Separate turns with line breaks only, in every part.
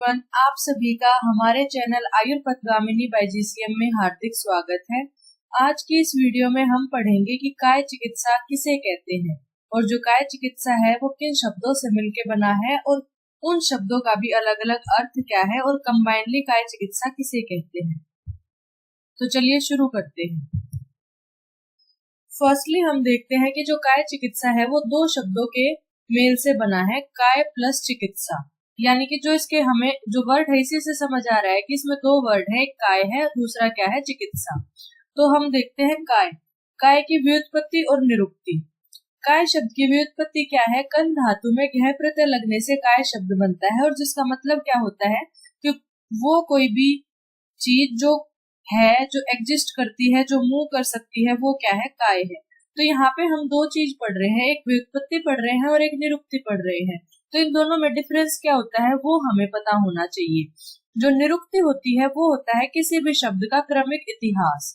आप सभी का हमारे चैनल आयुर्पथगामिनी बाय जीसीएम में हार्दिक स्वागत है। आज की इस वीडियो में हम पढ़ेंगे कि काय चिकित्सा किसे कहते हैं और जो काय चिकित्सा है वो किन शब्दों से मिलकर बना है और उन शब्दों का भी अलग अलग अर्थ क्या है और कंबाइनली काय चिकित्सा किसे कहते हैं। तो चलिए शुरू करते हैं। फर्स्टली हम देखते हैं कि जो काय चिकित्सा है वो दो शब्दों के मेल से बना है, काय प्लस चिकित्सा, यानी कि जो इसके हमें जो वर्ड है इसी से समझ आ रहा है कि इसमें दो वर्ड है, एक काय है दूसरा क्या है चिकित्सा। तो हम देखते हैं काय। काय की व्युत्पत्ति और निरुक्ति। काय शब्द की व्युत्पत्ति क्या है? कन धातु में घ प्रत्यय लगने से काय शब्द बनता है और जिसका मतलब क्या होता है कि वो कोई भी चीज जो है, जो एग्जिस्ट करती है, जो मूव कर सकती है, वो क्या है? काय है। तो यहाँ पे हम दो चीज पढ़ रहे हैं, एक व्युत्पत्ति पढ़ रहे हैं और एक निरुक्ति पढ़ रहे हैं। तो इन दोनों में डिफरेंस क्या होता है वो हमें पता होना चाहिए। जो निरुक्ति होती है वो होता है किसी भी शब्द का क्रमिक इतिहास,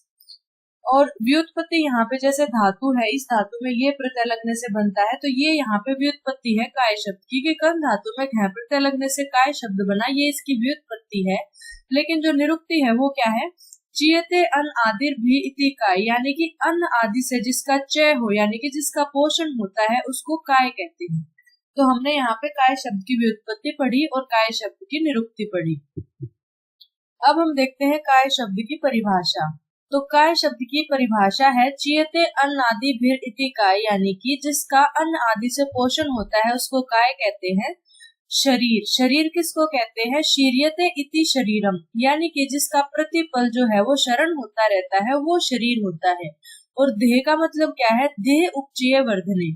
और व्युत्पत्ति यहाँ पे जैसे धातु है, इस धातु में ये प्रत्यय लगने से बनता है, तो ये यहाँ पे व्युत्पत्ति है काय शब्द की कि कन धातु में घ प्रत्यय लगने से काय शब्द बना, ये इसकी व्युत्पत्ति है। लेकिन जो निरुक्ति है वो क्या है? चीयते अन आदिर भी इति काय, यानी कि अन आदि से जिसका चय हो, यानी कि जिसका पोषण होता है उसको काय कहते हैं। तो हमने यहाँ पे काय शब्द की व्युत्पत्ति पढ़ी और काय शब्द की निरुक्ति पढ़ी। अब हम देखते हैं काय शब्द की परिभाषा। तो काय शब्द की परिभाषा है चीयते अन आदि भीर इति काय, यानी कि जिसका अन आदि से पोषण होता है उसको काय कहते हैं। शरीर, शरीर किसको कहते हैं? शीर्यते इति शरीरम, यानी कि जिसका प्रतिपल जो है वो शरण होता रहता है वो शरीर होता है। और देह का मतलब क्या है? देह उपचय वर्धने,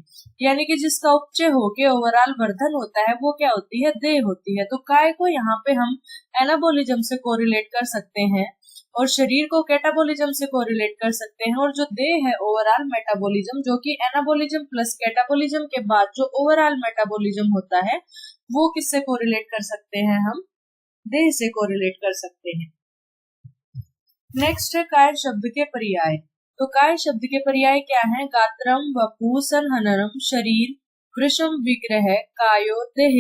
यानी कि जिसका उपचय होके ओवरऑल वर्धन होता है वो क्या होती है? देह होती है। तो काय को यहाँ पे हम एनाबोलिज्म से कोरिलेट कर सकते हैं और शरीर को कैटाबोलिज्म से कोरिलेट कर सकते हैं, और जो देह है ओवरऑल मेटाबोलिज्म, जो कि एनाबोलिज्म प्लस कैटाबोलिज्म के बाद जो ओवरऑल मेटाबोलिज्म होता है वो किससे कोरिलेट कर सकते हैं? हम देह से कोरिलेट कर सकते हैं। नेक्स्ट है काय शब्द के पर्याय। तो काय शब्द के पर्याय क्या है? गात्रम, वपु, संहननम, शरीर, वृषम, विग्रह, कायो, देह,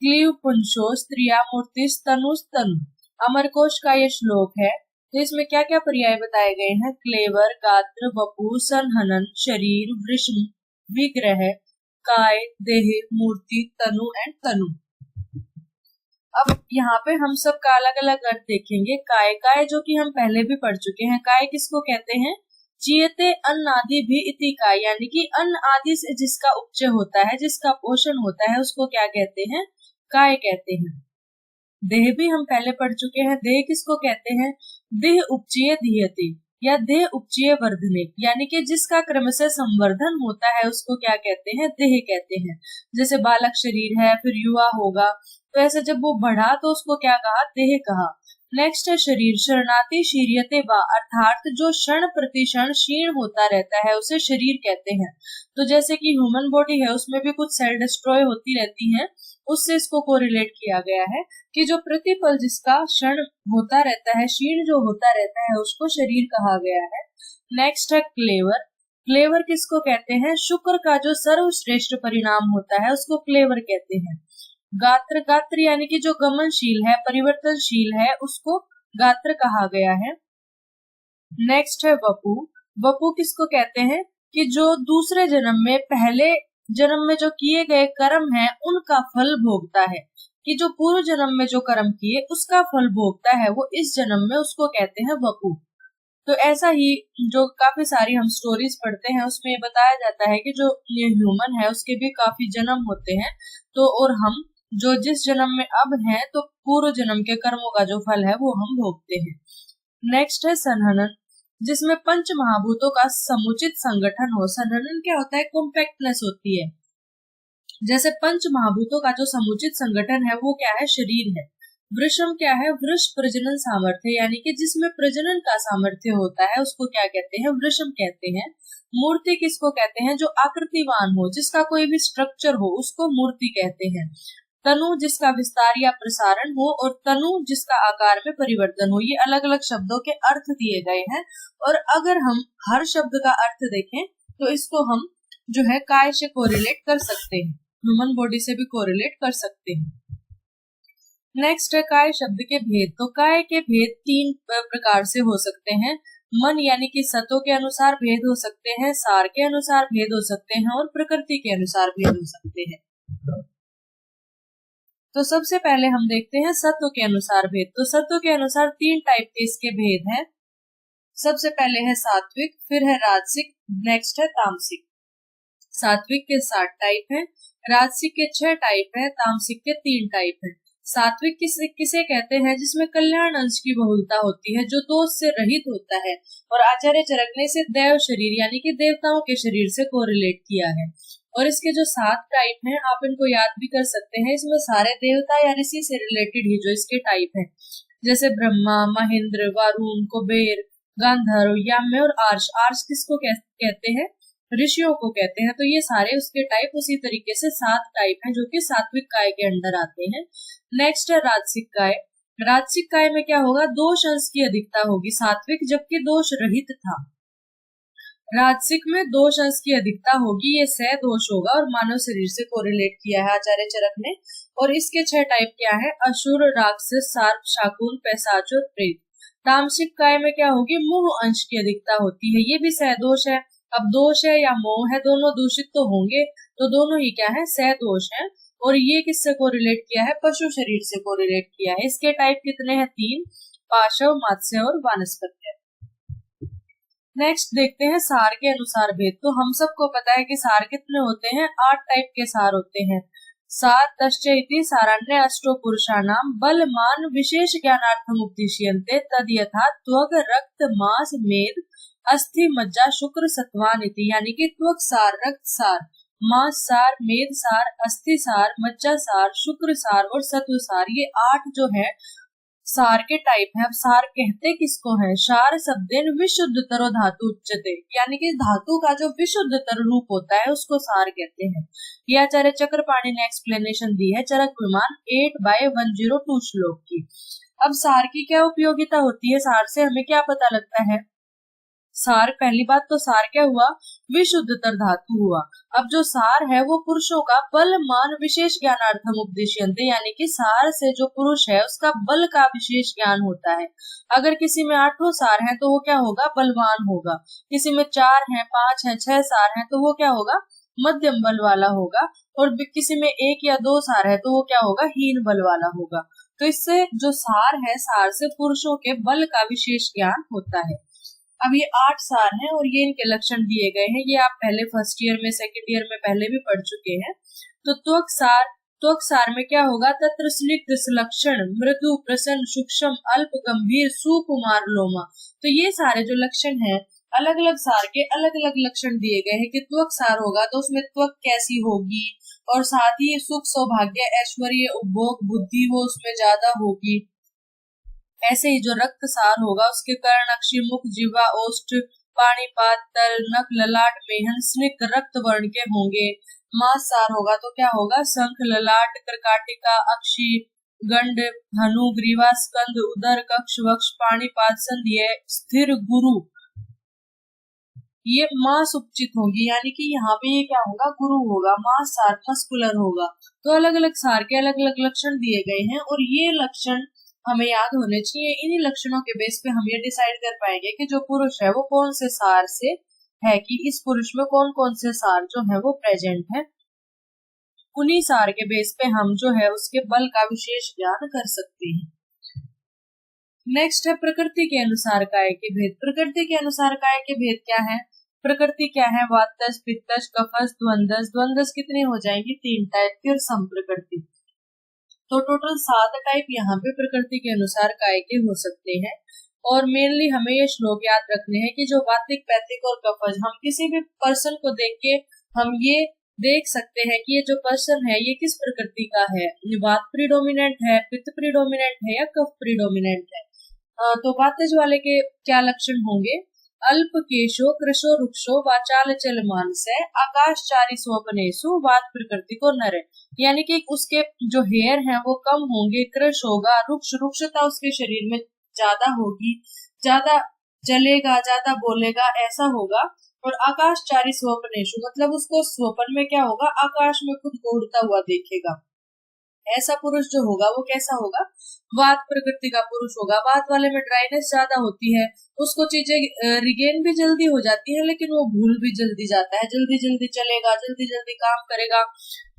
क्लीव, पुंसो, स्त्रिया, मूर्ति, तनु, स्तनु। अमरकोश का ये श्लोक है। तो इसमें क्या क्या पर्याय बताए गए हैं? क्लेवर, गात्र, वपु, संहनन, शरीर, वृषम, विग्रह, काय, देह, मूर्ति, तनु एंड तनु। अब यहाँ पे हम सब का अलग अलग अर्थ देखेंगे। काय, काय जो कि हम पहले भी पढ़ चुके हैं। काय किसको कहते हैं? चीयते अन्न आदि भी इति काय, यानी कि अन्न आदि से जिसका उपचय होता है, जिसका पोषण होता है उसको क्या कहते हैं? काय कहते हैं। देह भी हम पहले पढ़ चुके हैं। देह किसको कहते हैं? देह उपचय धीयते या देह उपचय वर्धने, यानी कि जिसका क्रम से संवर्धन होता है उसको क्या कहते हैं? देह कहते हैं। जैसे बालक शरीर है, फिर युवा होगा, तो ऐसे जब वो बढ़ा तो उसको क्या कहा? देह कहा। नेक्स्ट है शरीर। शरणाति शीर्यते वा, अर्थात जो क्षण प्रति क्षण क्षीण होता रहता है उसे शरीर कहते हैं। तो जैसे कि ह्यूमन बॉडी है उसमें भी कुछ सेल डिस्ट्रॉय होती रहती हैं, उससे इसको कोरिलेट किया गया है कि जो प्रतिपल जिसका क्षण होता रहता है, क्षीण जो होता रहता है उसको शरीर कहा गया है। नेक्स्ट है क्लेवर। क्लेवर किसको कहते हैं? शुक्र का जो सर्वश्रेष्ठ परिणाम होता है उसको क्लेवर कहते हैं। गात्र, गात्र यानी कि जो गमनशील है, परिवर्तनशील है, उसको गात्र कहा गया है। नेक्स्ट है वपु। वपु किसको कहते हैं? कि जो दूसरे जन्म में पहले जन्म में जो किए गए कर्म है उनका फल भोगता है, कि जो पूर्व जन्म में जो कर्म किए उसका फल भोगता है, वो इस जन्म में उसको कहते हैं वपु। तो ऐसा ही जो काफी सारी हम स्टोरीज पढ़ते हैं उसमें ये बताया जाता है कि जो ये ह्यूमन है उसके भी काफी जन्म होते हैं, तो और हम जो जिस जन्म में अब हैं तो पूर्व जन्म के कर्मों का जो फल है वो हम भोगते हैं। नेक्स्ट है संहनन, जिसमें पंच महाभूतों का समुचित संगठन हो। संहनन क्या होता है? कॉम्पैक्टनेस होती है। जैसे पंच महाभूतों का जो समुचित संगठन है वो क्या है? शरीर है। वृषम क्या है? वृष प्रजनन सामर्थ्य, यानी कि जिसमें प्रजनन का सामर्थ्य होता है उसको क्या कहते हैं? वृषम कहते हैं। मूर्ति किसको कहते हैं? जो आकृतिवान हो, जिसका कोई भी स्ट्रक्चर हो उसको मूर्ति कहते हैं। तनु जिसका विस्तार या प्रसारण हो, और तनु जिसका आकार में परिवर्तन हो। ये अलग अलग शब्दों के अर्थ दिए गए हैं, और अगर हम हर शब्द का अर्थ देखें तो इसको हम जो है काय से कोरिलेट कर सकते हैं, ह्यूमन बॉडी से भी कोरिलेट कर सकते हैं। नेक्स्ट है काय शब्द के भेद। तो काय के भेद तीन प्रकार से हो सकते हैं। मन यानी कि सतों के अनुसार भेद हो सकते हैं, सार के अनुसार भेद हो सकते हैं और प्रकृति के अनुसार भेद हो सकते हैं। तो सबसे पहले हम देखते हैं सत्व के अनुसार भेद। तो सत्व के अनुसार तीन टाइप के इसके भेद हैं। सबसे पहले है सात्विक, फिर है राजसिक, नेक्स्ट है तामसिक। सात्विक के 7 टाइप हैं, राजसिक के 6 टाइप हैं, तामसिक के 3 टाइप हैं। सात्विक किसे कहते हैं? जिसमें कल्याण अंश की बहुलता होती है, जो दोष से रहित होता है और आचार्य चरक ने इसे देव शरीर यानी कि देवताओं के शरीर से कोरिलेट किया है। और इसके जो 7 टाइप हैं आप इनको याद भी कर सकते हैं। इसमें सारे देवता या ऋषि से रिलेटेड ही जो इसके टाइप हैं, जैसे ब्रह्मा, महेंद्र, वरुण, कुबेर, गांधर्व, याम्य और आर्ष। आर्ष किसको कहते हैं? ऋषियों को कहते हैं। तो ये सारे उसके टाइप उसी तरीके से 7 टाइप हैं जो कि सात्विक काय के अंडर आते हैं। नेक्स्ट है राजसिक काय। राजसिक काय में क्या होगा? दोष अंश की अधिकता होगी सात्विक जबकि दोष रहित था। राजसिक में दोष अंश की अधिकता होगी, ये सह दोष होगा और मानव शरीर से कोरिलेट किया है आचार्य चरक ने। और इसके 6 टाइप क्या है? असुर, राक्षस, सर्प, शाकुन, पैशाच और प्रेत। तामसिक काय में क्या होगी? मोह अंश की अधिकता होती है, ये भी सह दोष है। अब दोष है या मोह है, दोनों दूषित तो होंगे, तो दोनों ही क्या है? सह दोष है। और ये किससे कोरिलेट किया है? पशु शरीर से कोरिलेट किया है। इसके टाइप कितने हैं? 3, पाशव, मत्स्य और वानस्पत्य। नेक्स्ट देखते हैं सार के अनुसार भेद। तो हम सबको पता है कि सार कितने होते हैं? 8 टाइप के सार होते हैं। सार तश्चैति सारान्य अष्टो पुरुषाणाम बलमान विशेष ज्ञानार्थम उपदिश्यन्ते तद यथा त्वग, रक्त, मांस, मेद, अस्थि, मज्जा, शुक्र, सत्वानिति। यानी कि त्वक सार, रक्त सार, मांस सार, मेद सार, अस्थि सार, मज्जा सार, शुक्र सार और सत्व सार, ये 8 जो है सार के टाइप है। अब सार कहते किसको है? सार शब्देन विशुद्धतरो धातु उच्यते, यानी कि धातु का जो विशुद्धतर रूप होता है उसको सार कहते हैं। यह आचार्य चक्रपाणी ने एक्सप्लेनेशन दी है चरक विमान 8/102 श्लोक की। अब सार की क्या उपयोगिता होती है? सार से हमें क्या पता लगता है? सार, पहली बात तो सार क्या हुआ? विशुद्धतर धातु हुआ। अब जो सार है वो पुरुषों का बल, मान, विशेष ज्ञानार्थम उपदिश्यन्ते, यानी कि सार से जो पुरुष है उसका बल का विशेष ज्ञान होता है। अगर किसी में 8 सार है तो वो क्या होगा? बलवान होगा। किसी में 4 है, 5 है, 6 सार है तो वो क्या होगा? मध्यम बल वाला होगा। और किसी में 1 या 2 सार है तो वो क्या होगा? हीन बल वाला होगा। तो इससे जो सार है, सार से पुरुषों के बल का विशेष ज्ञान होता है। अब ये 8 सार हैं और ये इनके लक्षण दिए गए हैं। ये आप पहले फर्स्ट ईयर में, सेकंड ईयर में पहले भी पढ़ चुके हैं। तो त्वक सार में क्या होगा? तत्र स्निग्ध, सुलक्षण, मृदु, प्रसन्न, सूक्ष्म, अल्प, गंभीर, सुकुमार, लोमा। तो ये सारे जो लक्षण हैं, अलग अलग सार के अलग अलग लक्षण दिए गए हैं कि त्वक सार होगा तो उसमें त्वक कैसी होगी, और साथ ही सुख, सौभाग्य, ऐश्वर्य, उपभोग, बुद्धि वो उसमें ज्यादा होगी। ऐसे ही जो रक्त सार होगा उसके कर्ण, अक्षि, मुख, जिह्वा, ओष्ठ, पाणिपाद, तल, नख, ललाट, मेहन, स्निग्ध रक्त वर्ण के होंगे। मांस सार होगा तो क्या होगा? शंख, ललाट, कर्काटिका, अक्षि, गंड, धनु, ग्रीवा, स्कंद, उदर, कक्ष, वक्ष, पाणिपाद, संधिये, स्थिर, गुरु, ये मांस उपचित होगी। यानी कि यहाँ पे ये क्या होगा? गुरु होगा। मांस सार मस्कुलर होगा। तो अलग अलग सार के अलग अलग लक्षण दिए गए हैं और ये लक्षण हमें याद होने चाहिए। इन्हीं लक्षणों के बेस पे हम ये डिसाइड कर पाएंगे कि जो पुरुष है वो कौन से सार से है, कि इस पुरुष में कौन कौन से सार जो है वो प्रेजेंट है। उन्हीं सार के बेस पे हम जो है उसके बल का विशेष ज्ञान कर सकते हैं। नेक्स्ट है प्रकृति के अनुसार काय के भेद। प्रकृति के अनुसार काय के भेद क्या है? प्रकृति क्या है? वातज, पित्तज, कफज, द्वंदज। द्वंदज कितने हो जाएंगे? 3 टाइप की और सम प्रकृति। तो टोटल 7 टाइप यहाँ पे प्रकृति के अनुसार काय के हो सकते हैं। और मेनली हमें ये श्लोक याद रखने हैं कि जो वातिक, पैतिक और कफज, हम किसी भी पर्सन को देख के हम ये देख सकते हैं कि ये जो पर्सन है ये किस प्रकृति का है। ये वात प्रीडोमिनेंट है, पित्त प्रीडोमिनेंट है या कफ प्रीडोमिनेंट है। तो वातज वाले के क्या लक्षण होंगे? अल्प केशो, कृशो, रुक्षो, वाचाल चल मानस, आकाशचारी स्वपनेसु, वात प्रकृति को नर। यानी कि उसके जो हेयर हैं वो कम होंगे, कृश होगा, रुक्षता उसके शरीर में ज्यादा होगी, ज्यादा चलेगा, ज्यादा बोलेगा, ऐसा होगा। और आकाशचारी स्वपनेशु मतलब उसको स्वपन में क्या होगा? आकाश में खुद को उड़ता हुआ देखेगा। ऐसा पुरुष जो होगा वो कैसा होगा, वात प्रकृति का पुरुष होगा। वात वाले में ड्राइनेस ज्यादा होती है, उसको चीजें रिगेन भी जल्दी हो जाती है, लेकिन वो भूल भी जल्दी जाता है, जल्दी जल्दी चलेगा, जल्दी जल्दी काम करेगा।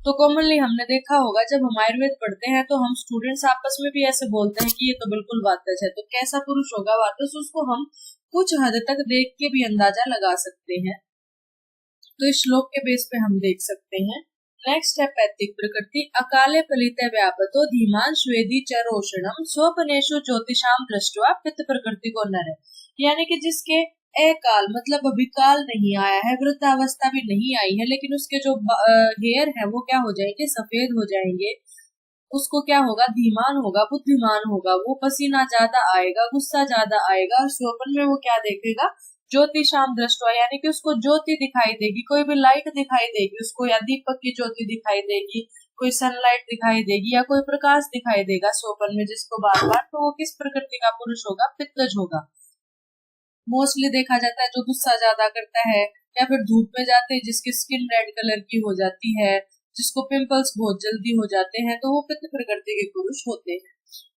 तो कॉमनली हमने देखा होगा जब हम आयुर्वेद पढ़ते हैं तो हम स्टूडेंट्स आपस में भी ऐसे बोलते हैं कि ये तो बिल्कुल वातज है। तो कैसा पुरुष होगा वातज, उसको हम कुछ हद तक देख के भी अंदाजा लगा सकते हैं। तो इस श्लोक के बेस पे हम देख सकते हैं। नेक्स्ट है पैतृक प्रकृति। अकाले फलिते व्यापतो धीमान श्वेदी चरोषणम स्वपनेशु ज्योतिषाम दृष्टवा पित्त प्रकृति को नर, यानी कि जिसके अकाल मतलब अभी काल नहीं आया है, वृद्धावस्था भी नहीं आई है, लेकिन उसके जो हेयर है वो क्या हो जाएंगे, सफेद हो जाएंगे। उसको क्या होगा, धीमान होगा, बुद्धिमान होगा, वो पसीना ज्यादा आएगा, गुस्सा ज्यादा आएगा। और स्वप्न में वो क्या देखेगा, ज्योतिषाम दृष्टवा, यानी कि उसको ज्योति दिखाई देगी, कोई भी लाइट दिखाई देगी उसको, या दीपक की ज्योति दिखाई देगी, कोई सनलाइट दिखाई देगी, या कोई प्रकाश दिखाई देगा स्वप्न में जिसको बार बार। तो वो किस प्रकृति का पुरुष होगा, पित्तज होगा। मोस्टली देखा जाता है जो गुस्सा ज्यादा करता है, या फिर धूप में जाते हैं जिसकी स्किन रेड कलर की हो जाती है, जिसको पिंपल्स बहुत जल्दी हो जाते हैं, तो वो पित्त प्रकृति के पुरुष होते हैं।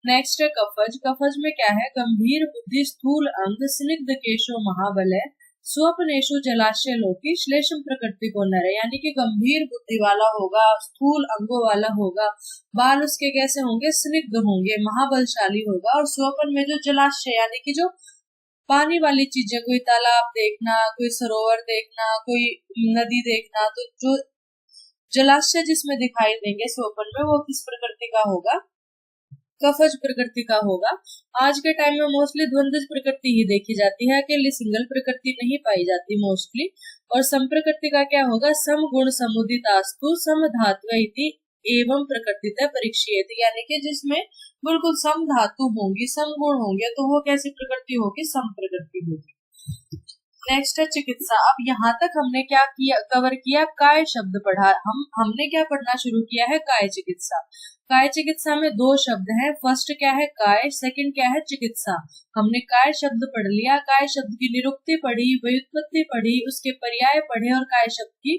नेक्स्ट है कफज। कफज में क्या है, गंभीर बुद्धि स्थूल अंग स्निग्ध केशो महाबलय स्वप्नेशु जलाशय लोकी श्लेषम प्रकृति को नर, यानी कि गंभीर बुद्धि वाला होगा, स्थूल अंगों वाला होगा, बाल उसके कैसे होंगे, स्निग्ध होंगे, महाबलशाली होगा। और स्वप्न में जो जलाशय यानी कि जो पानी वाली चीजें, कोई तालाब देखना, कोई सरोवर देखना, कोई नदी देखना, तो जो जलाशय जिसमें दिखाई देंगे स्वप्न में वो किस प्रकृति का होगा, कफज प्रकृति का होगा। आज के टाइम में मोस्टली द्वंद्व प्रकृति ही देखी जाती है, अकेली सिंगल प्रकृति नहीं पाई जाती मोस्टली। और सम प्रकृति का क्या होगा, सम गुण समुदितास्तु सम धात्व एवं प्रकृति परीक्षित, यानी कि जिसमें बिल्कुल सम धातु होंगी, सम गुण होंगे, तो वो कैसी प्रकृति होगी, सम प्रकृति होगी। नेक्स्ट है चिकित्सा। अब यहाँ तक हमने क्या किया, कवर किया, काय शब्द पढ़ा। हमने क्या पढ़ना शुरू किया है, काय चिकित्सा। काय चिकित्सा में दो शब्द हैं, फर्स्ट क्या है काय, सेकंड क्या है चिकित्सा। हमने काय शब्द पढ़ लिया, काय शब्द की निरुक्ति पढ़ी, व्युत्पत्ति पढ़ी, उसके पर्याय पढ़े और काय शब्द की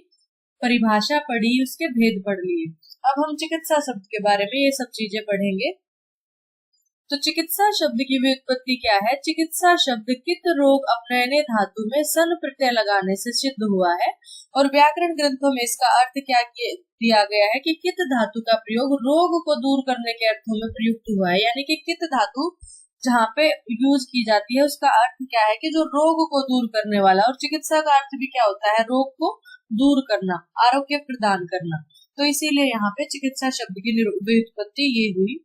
परिभाषा पढ़ी, उसके भेद पढ़ लिए। अब हम चिकित्सा शब्द के बारे में ये सब चीजें पढ़ेंगे। तो चिकित्सा शब्द की व्युत्पत्ति क्या है, चिकित्सा शब्द कित रोग अपनयने धातु में सन प्रत्यय लगाने से सिद्ध हुआ है। और व्याकरण ग्रंथों में इसका अर्थ क्या दिया गया है कि कित धातु का प्रयोग रोग को दूर करने के अर्थों में प्रयुक्त हुआ है, यानी कि कित धातु जहाँ पे यूज की जाती है उसका अर्थ क्या है कि जो रोग को दूर करने वाला। और चिकित्सा का अर्थ भी क्या होता है, रोग को दूर करना, आरोग्य प्रदान करना। तो इसीलिए यहाँ पे चिकित्सा शब्द की व्युत्पत्ति ये हुई।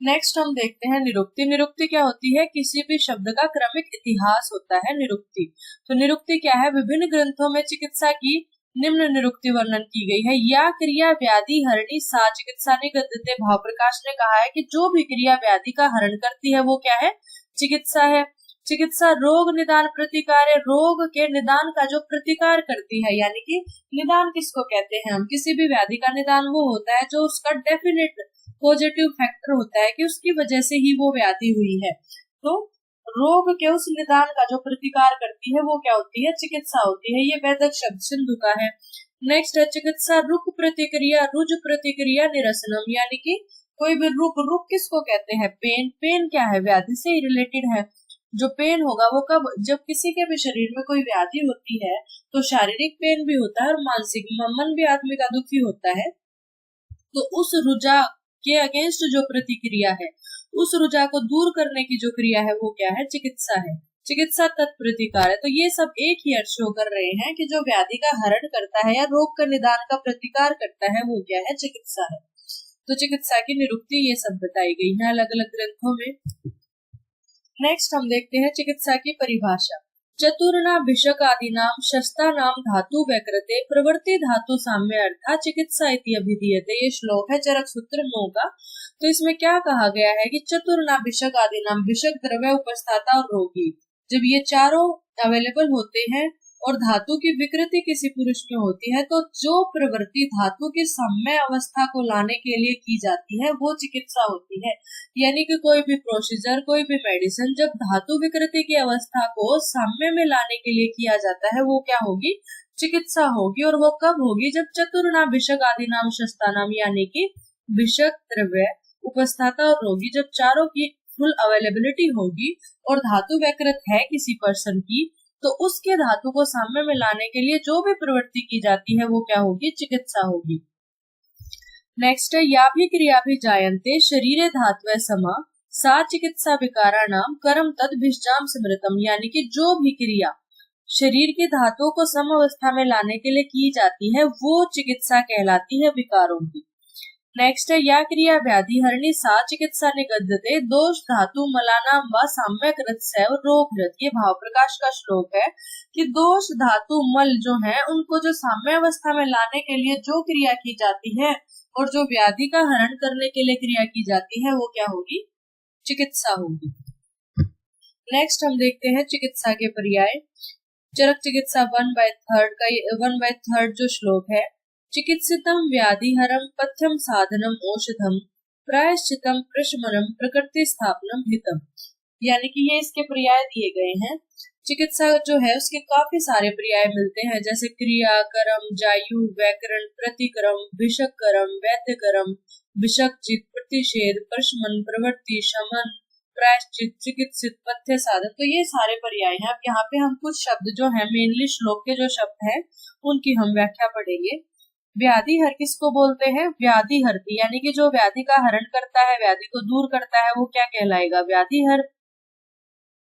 नेक्स्ट हम देखते हैं निरुक्ति। निरुक्ति क्या होती है, किसी भी शब्द का क्रमिक इतिहास होता है निरुक्ति। तो निरुक्ति क्या है, विभिन्न ग्रंथों में चिकित्सा की निम्न निरुक्ति वर्णन की गई है। या क्रिया व्याधि हरणी सा चिकित्सा निगद्यते। भाव प्रकाश ने कहा है कि जो भी क्रिया व्याधि का हरण करती है वो क्या है, चिकित्सा है। चिकित्सा रोग निदान प्रतिकार, रोग के निदान का जो प्रतिकार करती है, यानी कि निदान किसको कहते हैं हम, किसी भी व्याधि का निदान वो होता है जो उसका डेफिनेट पॉजिटिव फैक्टर होता है कि उसकी वजह से ही वो व्याधि हुई है। तो रोग के उस निदान का जो प्रतिकार करती है वो क्या होती है, चिकित्सा होती है। ये वैदिक शब्द सिंधु का है। नेक्स्ट है चिकित्सा रुक प्रतिक्रिया रुज प्रतिक्रिया निरसनम, यानी कि कोई भी रुक किसको कहते हैं, पेन। पेन क्या है, व्याधि से ही रिलेटेड है। जो पेन होगा वो कब, जब किसी के भी शरीर में कोई व्याधि होती है तो शारीरिक पेन भी होता है और मानसिक, मन भी आदमी का दुखी होता है। तो उस रुझा के अगेंस्ट जो प्रतिक्रिया है, उस रुझा को दूर करने की जो क्रिया है वो क्या है, चिकित्सा है। चिकित्सा तत्प्रतिकार है। तो ये सब एक ही अर्थ शो कर रहे हैं कि जो व्याधि का हरण करता है या रोग का निदान का प्रतिकार करता है वो क्या है, चिकित्सा है। तो चिकित्सा की निरुक्ति ये सब बताई गई है अलग अलग ग्रंथों में। नेक्स्ट हम देखते हैं चिकित्सा की परिभाषा। चतुर्नाभिषक आदि नाम शस्ता नाम धातु वैकृते प्रवृत्ति धातु साम्य अर्था चिकित्सा इति अभिधीयते। ये श्लोक है चरक सूत्र 9 का। तो इसमें क्या कहा गया है कि चतुर्नाभिषक आदि नाम, भिषक द्रव्य, उपस्थाता और रोगी, जब ये चारों अवेलेबल होते हैं और धातु की विकृति किसी पुरुष में होती है तो जो प्रवृत्ति धातु की साम्य अवस्था को लाने के लिए की जाती है वो चिकित्सा होती है। यानी कि कोई भी प्रोसीजर, कोई भी मेडिसिन जब धातु विकृति की अवस्था को साम्य में लाने के लिए किया जाता है वो क्या होगी, चिकित्सा होगी। और वो कब होगी, जब चतुर्नाभिषक आदि नाम शस्ता नाम, यानी कि विषक, द्रव्य, उपस्थाता और रोगी, जब चारों की फुल अवेलेबिलिटी होगी और धातु व्यकृत है किसी पर्सन की, तो उसके धातु को साम्य में लाने के लिए जो भी प्रवृत्ति की जाती है वो क्या होगी? चिकित्सा होगी। नेक्स्ट है या भी क्रिया भी जायन्ते शरीरे धात्वे समा सा चिकित्सा विकाराणाम कर्म तद भिषजाम स्मृतम, यानी कि जो भी क्रिया शरीर की धातुओं को सम अवस्था में लाने के लिए की जाती है वो चिकित्सा कहलाती है विकारों की। नेक्स्ट है या क्रिया व्याधि हरणी सा चिकित्सा निगद्यते दोष धातु मलानाम व साम्यक रत्सैव रोगरत। ये भाव प्रकाश का श्लोक है कि दोष धातु मल जो है उनको जो साम्य अवस्था में लाने के लिए जो क्रिया की जाती है और जो व्याधि का हरण करने के लिए क्रिया की जाती है वो क्या होगी? चिकित्सा होगी। नेक्स्ट हम देखते हैं चिकित्सा के पर्याय। चरक चिकित्सा 1/3 जो श्लोक है, चिकित्सितम व्याधिहरम पथ्यम साधनम औषधम प्रायश्चितम प्रशमनम प्रकृति स्थापनम हितम, यानी कि ये इसके पर्याय दिए गए हैं। चिकित्सा जो है उसके काफी सारे पर्याय मिलते हैं, जैसे क्रिया, कर्म, जायु, व्याकरण, प्रतिक्रम, विषकर्म, वैद्यकर्म, विषकचित, प्रतिषेध, प्रशमन, प्रवृत्ति, शमन, प्रायश्चित, चिकित्सित, पथ्य, साधन। तो ये सारे पर्याय हैं। अब यहाँ पे हम कुछ शब्द जो है मेनली श्लोक के जो शब्द हैं उनकी हम व्याख्या पढ़ेंगे। व्याधि हर किसको बोलते हैं? व्याधि हरती, यानी कि जो व्याधि का हरण करता है, व्याधि को दूर करता है, वो क्या कहलाएगा? व्याधि हर।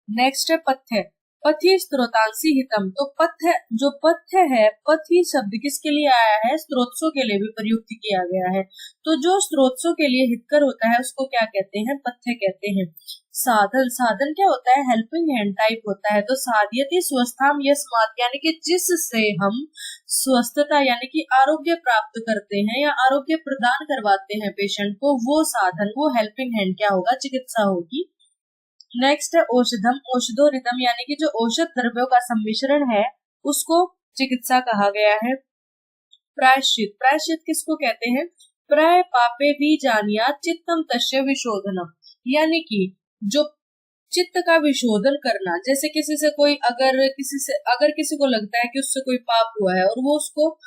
नेक्स्ट है पथ्य, पथि स्त्रोतांसी हितम। तो पथ्य, जो पथ्य है, पथि शब्द किसके लिए आया है? स्त्रोत्सों के लिए भी प्रयुक्त किया गया है। तो जो स्त्रोत्सों के लिए हितकर होता है उसको क्या कहते हैं? पथ्य कहते हैं। साधन, साधन क्या होता है? हेल्पिंग हैंड टाइप होता है। तो साध्यति स्वस्थाम यस्मात्, यानी कि जिससे हम स्वस्थता यानी कि आरोग्य प्राप्त करते हैं या आरोग्य प्रदान करवाते हैं पेशेंट को, वो साधन, वो हेल्पिंग हैंड क्या होगा? चिकित्सा होगी। नेक्स्ट है औषधम, औषधोरिदम, यानी कि जो औषध द्रव्यों का सम्मिश्रण है उसको चिकित्सा कहा गया है। प्रायश्चित, प्रायश्चित किसको कहते हैं? प्राय पापे भी जानिया चित्तम तस्य विशोधनम, यानी कि जो चित्त का विशोधन करना, जैसे किसी से कोई अगर किसी को लगता है कि उससे कोई पाप हुआ है और वो उसको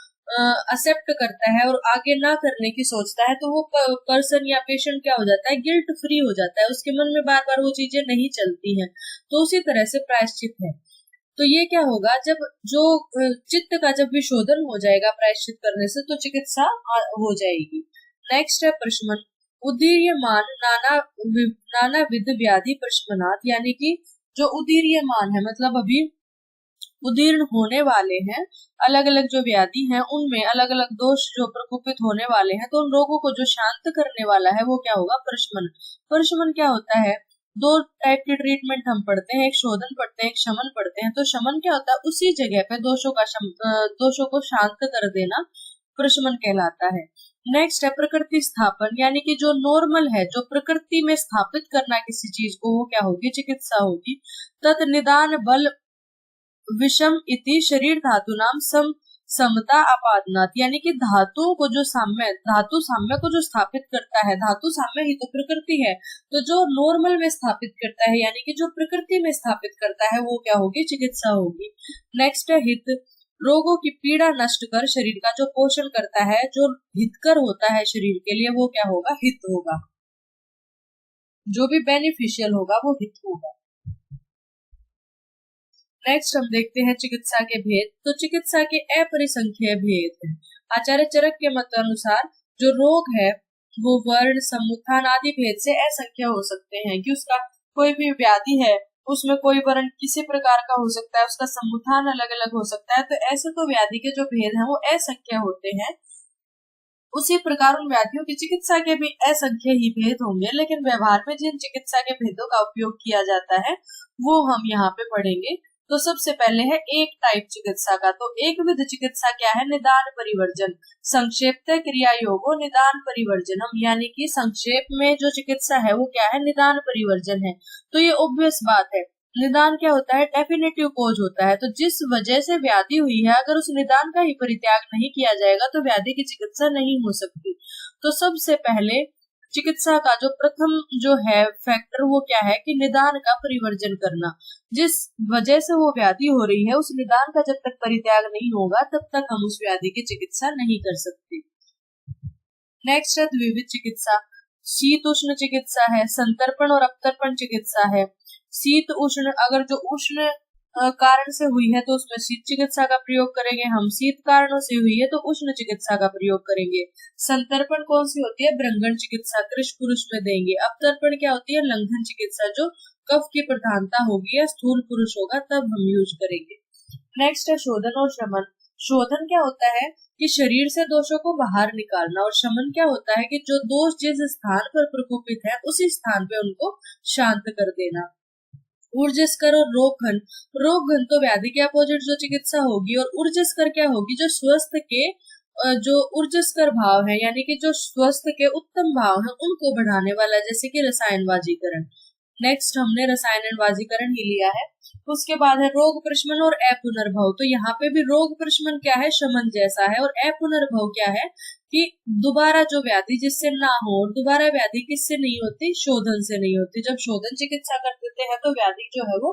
एक्सेप्ट करता है और आगे ना करने की सोचता है, तो वो पर्सन या पेशेंट क्या हो जाता है? गिल्ट फ्री हो जाता है, उसके मन में बार बार वो चीजें नहीं चलती हैं। तो उसी तरह से प्रायश्चित है। तो ये क्या होगा? जब जो चित्त का जब विशोधन हो जाएगा प्रायश्चित करने से, तो चिकित्सा हो जाएगी। नेक्स्ट है प्रशमन, उदीर्यमान नाना विध व्याधि प्रशमनात्, यानी कि जो उदीर्यमान है मतलब अभी उदीर्ण होने वाले हैं, अलग अलग जो व्याधि हैं उनमें अलग अलग दोष जो प्रकोपित होने वाले हैं, तो उन रोगों को जो शांत करने वाला है वो क्या होगा? प्रशमन। प्रशमन क्या होता है? दो टाइप के ट्रीटमेंट हम पढ़ते हैं, एक शोधन पढ़ते हैं, एक शमन पढ़ते हैं। तो शमन क्या होता है? उसी जगह पे दोषों को शांत कर देना प्रशमन कहलाता है। नेक्स्ट है प्रकृति स्थापन, यानी कि जो नॉर्मल है, जो प्रकृति में स्थापित करना किसी चीज को, वो क्या होगी? चिकित्सा होगी। तत् निदान बल विषम इति शरीर धातु नाम समता आपादनात्, यानी कि धातुओं को जो धातु साम्य को जो स्थापित करता है, धातु साम्य ही तो प्रकृति है, तो जो नॉर्मल में स्थापित करता है यानी कि जो प्रकृति में स्थापित करता है वो क्या होगी? चिकित्सा होगी। नेक्स्ट है हित, रोगों की पीड़ा नष्ट कर शरीर का जो पोषण करता है, जो हितकर होता है शरीर के लिए, वो क्या होगा? हित होगा। जो भी बेनिफिशियल होगा वो हित होगा। नेक्स्ट हम देखते हैं चिकित्सा के भेद। तो चिकित्सा के अपरिसंख्य भेद हैं। आचार्य चरक के मत अनुसार जो रोग है वो वर्ण, समुत्थान आदि भेद से असंख्य हो सकते हैं, कि उसका कोई भी व्याधि है उसमें कोई वर्ण किसी प्रकार का हो सकता है, उसका समुत्थान अलग अलग हो सकता है। तो ऐसे तो व्याधि के जो भेद हैं वो असंख्य होते हैं, उसी प्रकार उन व्याधियों की चिकित्सा के भी असंख्य ही भेद होंगे, लेकिन व्यवहार में जिन चिकित्सा के भेदों का उपयोग किया जाता है वो हम यहाँ पे पढ़ेंगे। तो सबसे पहले है एक टाइप चिकित्सा का। तो एक विध चिकित्सा क्या है? निदान परिवर्जन। संक्षेपतः क्रिया योगो निदान परिवर्जनम, यानी कि संक्षेप में जो चिकित्सा है वो क्या है? निदान परिवर्जन है। तो ये ऑब्वियस बात है। निदान क्या होता है? डेफिनेटिव कोज होता है। तो जिस वजह से व्याधि हुई है, अगर उस निदान का ही परित्याग नहीं किया जाएगा तो व्याधि की चिकित्सा नहीं हो सकती। तो सबसे पहले चिकित्सा का जो प्रथम जो है फैक्टर वो क्या है? कि निदान का परिवर्जन करना। जिस वजह से वो व्याधि हो रही है उस निदान का जब तक परित्याग नहीं होगा तब तक हम उस व्याधि की चिकित्सा नहीं कर सकते। नेक्स्ट है द्विविध चिकित्सा। शीत उष्ण चिकित्सा है, संतर्पण और अपतर्पण चिकित्सा है। शीत उष्ण, अगर जो उष्ण कारण से हुई है तो उसमें शीत चिकित्सा का प्रयोग करेंगे हम, शीत कारणों से हुई है तो उष्ण चिकित्सा का प्रयोग करेंगे। संतर्पण कौन सी होती है? ब्रंगण चिकित्सा, कृश पुरुष में देंगे। अपतर्पण क्या होती है? लंघन चिकित्सा, जो कफ की प्रधानता होगी या स्थूल पुरुष होगा तब हम यूज करेंगे। नेक्स्ट है शोधन और शमन। शोधन क्या होता है कि शरीर से दोषों को बाहर निकालना, और शमन क्या होता है कि जो दोष जिस स्थान पर प्रकोपित है उसी स्थान पे उनको शांत कर देना। ऊर्जस्कर और रोगघन। रोगघन तो व्याधि के अपोजिट जो चिकित्सा होगी, और ऊर्जस्कर क्या होगी? जो स्वस्थ के जो ऊर्जस्कर भाव है, यानी कि जो स्वस्थ के उत्तम भाव है उनको बढ़ाने वाला, जैसे कि रसायनवाजीकरण। नेक्स्ट हमने रसायनवाजीकरण ही लिया है। उसके बाद है रोग प्रशमन और अपुनर्भव। तो यहाँ पे भी रोग प्रशमन क्या है? शमन जैसा है। और अपुनर्भव क्या है कि दोबारा जो व्याधि जिससे ना हो, और दोबारा व्याधि किससे नहीं होती? शोधन से नहीं होती। जब शोधन चिकित्सा कर देते हैं तो व्याधि जो है वो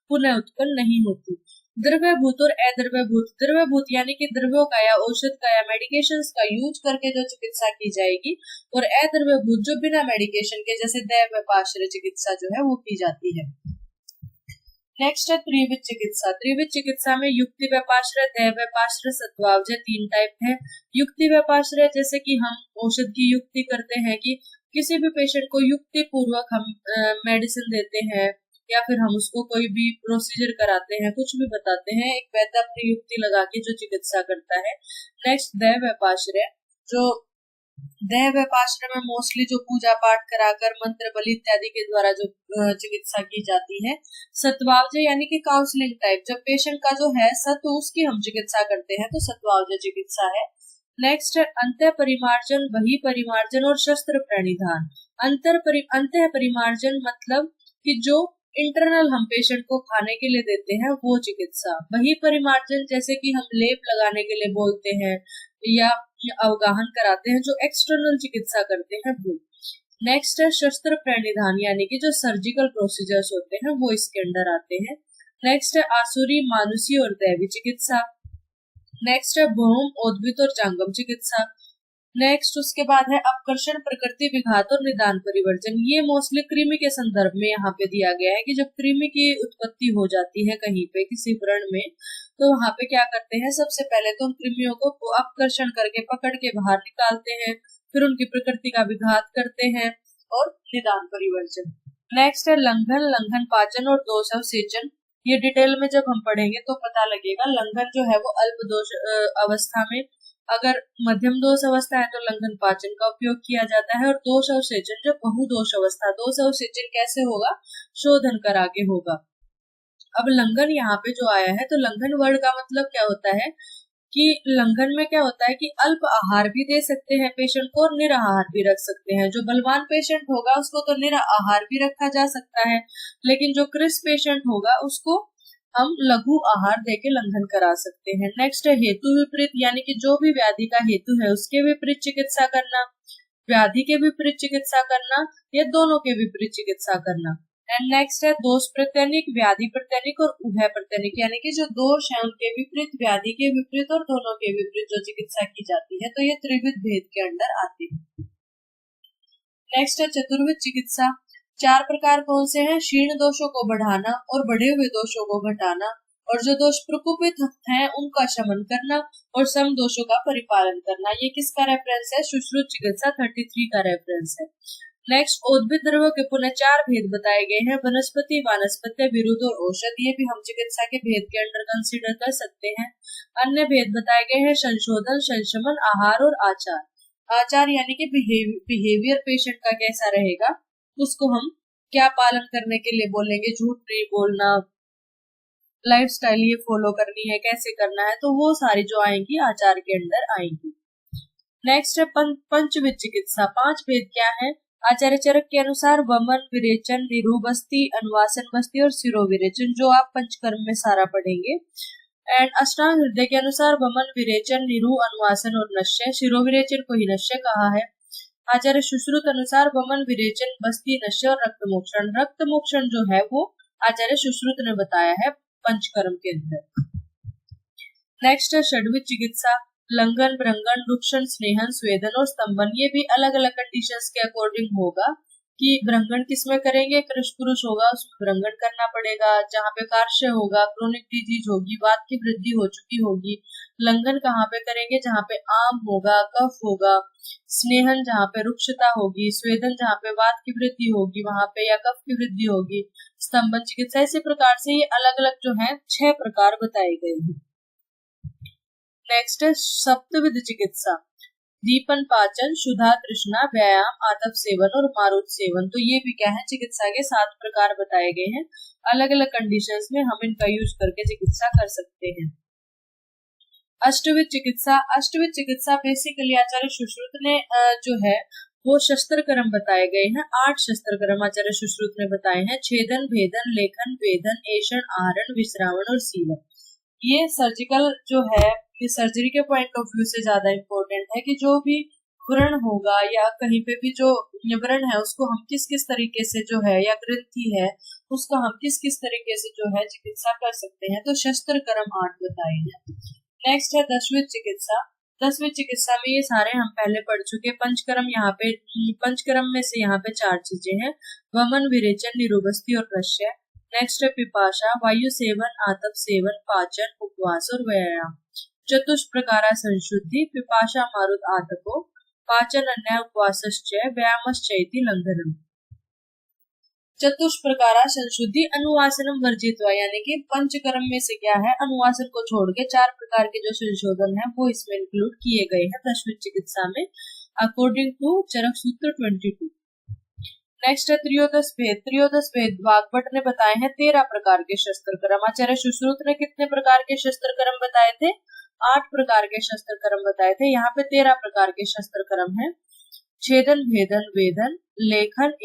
पुनः उत्पन्न नहीं होती। द्रव्यभूत और अद्रव्यभूत। द्रव्यभूत यानी कि द्रव्यों का या औषध का या मेडिकेशंस का यूज करके जो चिकित्सा की जाएगी, और अद्रव्यभूत जो बिना मेडिकेशन के, जैसे दैवव्यपाश्रय चिकित्सा जो है वो की जाती है। नेक्स्ट है त्रिविध चिकित्सा। त्रिविध चिकित्सा में युक्ति व्यापाश्रय, दैवव्यपाश्रय, सद्भावजय 3 टाइप है। युक्ति व्यापाश्रय जैसे कि हम औषध की युक्ति करते हैं कि किसी भी पेशेंट को युक्ति पूर्वक हम मेडिसिन देते हैं, या फिर हम उसको कोई भी प्रोसीजर कराते हैं, कुछ भी बताते हैं, एक वैद्य अपनी युक्ति लगा के जो चिकित्सा करता है। नेक्स्ट दैवव्यपाश्रय। जो दैवव्यपाश्रय में मोस्टली जो पूजा पाठ कराकर मंत्र बलि इत्यादि के द्वारा जो चिकित्सा की जाती है। सत्वावजय यानी कि काउंसलिंग टाइप, जब पेशेंट का जो है सत्व उसकी हम चिकित्सा करते हैं तो सत्वावजय चिकित्सा है। नेक्स्ट है अंत परिमार्जन, बहि परिमार्जन और शस्त्र प्रणिधान। अंत परिमार्जन मतलब कि जो इंटरनल हम पेशेंट को खाने के लिए देते हैं वो चिकित्सा। बहि परिमार्जन जैसे कि हम लेप लगाने के लिए बोलते हैं या अवगाहन कराते हैं, जो एक्सटर्नल चिकित्सा करते हैं वो। नेक्स्ट है शस्त्र प्रणिधान, यानी कि जो सर्जिकल प्रोसीजर्स होते हैं वो इसके अंडर आते हैं। नेक्स्ट है आसुरी, मानुषी और दैवी चिकित्सा। नेक्स्ट है भौम, उद्भिद और जांगम चिकित्सा। नेक्स्ट उसके बाद है अपकर्षण, प्रकृति विघात और निदान परिवर्जन। ये मोस्टली कृमि के संदर्भ में यहाँ पे दिया गया है कि जब कृमि की उत्पत्ति हो जाती है कहीं पे किसी व्रण में, तो वहां पे क्या करते हैं? सबसे पहले तो हम कृमियों को अपकर्षण करके पकड़ के बाहर निकालते हैं, फिर उनकी प्रकृति का विघात करते हैं, और निदान परिवर्जन। नेक्स्ट है लंघन, लंघन पाचन और दोष अवसेचन। ये डिटेल में जब हम पढ़ेंगे तो पता लगेगा। लंघन जो है वो अल्प दोष अवस्था में, अगर मध्यम दोष अवस्था है तो लंघन पाचन का उपयोग किया जाता है। और दोष अवसेचन जब बहुदोष अवस्था, दोष अवसेचन कैसे होगा? शोधन करा के होगा। अब लंघन यहाँ पे जो आया है, तो लंघन वर्ड का मतलब क्या होता है कि लंघन में क्या होता है कि अल्प आहार भी दे सकते हैं पेशेंट को, और निराहार भी रख सकते हैं। जो बलवान पेशेंट होगा उसको तो निराहार भी रखा जा सकता है, लेकिन जो कृश पेशेंट होगा उसको हम लघु आहार देके लंघन करा सकते हैं। नेक्स्ट है हेतु विपरीत, यानी कि जो भी व्याधि का हेतु है उसके विपरीत चिकित्सा करना, व्याधि के विपरीत चिकित्सा करना या दोनों के विपरीत चिकित्सा करना। एंड नेक्स्ट है दोष प्रत्यनिक, व्याधि प्रत्यनिक और उभय प्रत्यनिक, यानी कि जो दोष है उनके विपरीत, व्याधि के विपरीत और दोनों के विपरीत जो चिकित्सा की जाती है, तो ये त्रिविध भेद के अंदर आती है। नेक्स्ट है चतुर्विध चिकित्सा। 4 प्रकार कौन से हैं? क्षीण दोषों को बढ़ाना और बढ़े हुए दोषों को घटाना, और जो दोष प्रकोपित हैं उनका शमन करना, और सम दोषों का परिपालन करना। ये किसका रेफरेंस है? सुश्रुत चिकित्सा 33 का रेफरेंस है। नेक्स्ट उद्भिद द्रव्यों के पुनः 4 भेद बताए गए हैं, वनस्पति, वानस्पत्य, विरुद्ध और औषध। ये भी हम चिकित्सा के भेद के अंडर कंसिडर कर सकते हैं। अन्य भेद बताए गए हैं संशोधन, संशमन, आहार और आचार। आचार यानी कि बिहेवियर पेशेंट का कैसा रहेगा, उसको हम क्या पालन करने के लिए बोलेंगे, झूठ नहीं बोलना, लाइफस्टाइल ये फॉलो करनी है, कैसे करना है, तो वो सारी जो आएंगी आचार के अंदर आएंगी। नेक्स्ट है पंचविध चिकित्सा। 5 भेद क्या है? आचार्य चरक के अनुसार वमन, विरेचन, निरूबस्ती, अनुवासन बस्ती और शिरोविरेचन, जो आप पंचकर्म में सारा पढ़ेंगे। एंड अष्टांग हृदय के अनुसार वमन, विरेचन, निरू, अनुवासन और नश्य। शिरोविरेचन को ही नश्य कहा है। आचार्य सुश्रुत अनुसार वमन, विरेचन, बस्ती, नश्य और रक्तमोक्षण। रक्तमोक्षण जो है वो आचार्य सुश्रुत ने बताया है पंचकर्म के अंदर। नेक्स्ट है षड्विध चिकित्सा। लंघन, भृंगन, रुक्षण, स्नेहन, स्वेदन और स्तंभन, ये भी अलग अलग कंडीशंस के अकॉर्डिंग होगा कि भृंगन किसमें करेंगे, कृष पुरुष होगा उसमें भृंगन करना पड़ेगा, जहाँ पे कार्श्य होगा, क्रोनिक डिजीज होगी, वात की वृद्धि हो चुकी होगी। लंघन कहाँ पे करेंगे, जहाँ पे आम होगा, कफ होगा। स्नेहन जहाँ पे रुक्षता होगी, स्वेदन जहाँ पे वात की वृद्धि होगी वहां पे, या कफ की वृद्धि होगी। स्तंभन चिकित्सा, इसी प्रकार से ये अलग अलग जो है 6 प्रकार बताए गए हैं। नेक्स्ट है सप्तविध चिकित्सा, दीपन, पाचन, क्षुधा, तृष्णा, व्यायाम, आतप सेवन और मारुत सेवन। तो ये भी क्या है, चिकित्सा के 7 प्रकार बताए गए हैं। अलग अलग कंडीशंस में हम इनका यूज करके चिकित्सा कर सकते हैं। अष्टविध चिकित्सा, अष्टविध चिकित्सा बेसिकली आचार्य सुश्रुत ने जो है वो शस्त्र कर्म बताए गए हैं। 8 शस्त्र कर्म आचार्य सुश्रुत ने बताए हैं, छेदन, भेदन, लेखन, वेदन, ऐषण, आहरण, विश्रावण और सीवन। ये सर्जिकल जो है, ये सर्जरी के पॉइंट ऑफ व्यू से ज्यादा इम्पोर्टेंट है कि जो भी व्रण होगा या कहीं पे भी जो व्रण है उसको हम किस किस तरीके से जो है, या ग्रंथि है उसको हम किस किस तरीके से जो है चिकित्सा कर सकते हैं। तो शस्त्र कर्म 8 बताए हैं। नेक्स्ट है दशविध चिकित्सा। दसवीं चिकित्सा में ये सारे हम पहले पढ़ चुके। पंचकर्म, यहाँ पे पंचकर्म में से यहाँ पे 4 चीजें हैं, वमन, विरेचन, निरोबस्ती और प्रश्य। नेक्स्ट है पिपाशा, वायु सेवन, आतप सेवन, पाचन, उपवास और व्यायाम। चतुष्प्रकारा संशुद्धि, पिपाशा मारुत आतपो, पाचन अन्याय उपवासश्च, व्यायामश्चैति लंघनम। चतुष्प्रकारा संशुद्धि, अनुवासनम वर्जित्वा, यानी कि पंचकर्म में से क्या है, अनुवासन को छोड़ के 4 प्रकार के जो संशोधन है वो इसमें इंक्लूड किए गए हैं दशविध चिकित्सा में, अकॉर्डिंग टू चरक सूत्र 22। नेक्स्ट है त्रियोदश भेद। त्रियोदश भेद वाग्भट ने बताए हैं 13 प्रकार के शस्त्र कर्म। आचार्य सुश्रुत ने कितने प्रकार के शस्त्र कर्म बताए थे, 8 प्रकार के शस्त्र कर्म बताए थे। यहाँ पे 13 प्रकार के शस्त्र कर्म है, छेदन, भेदन, वेदन, लेखन,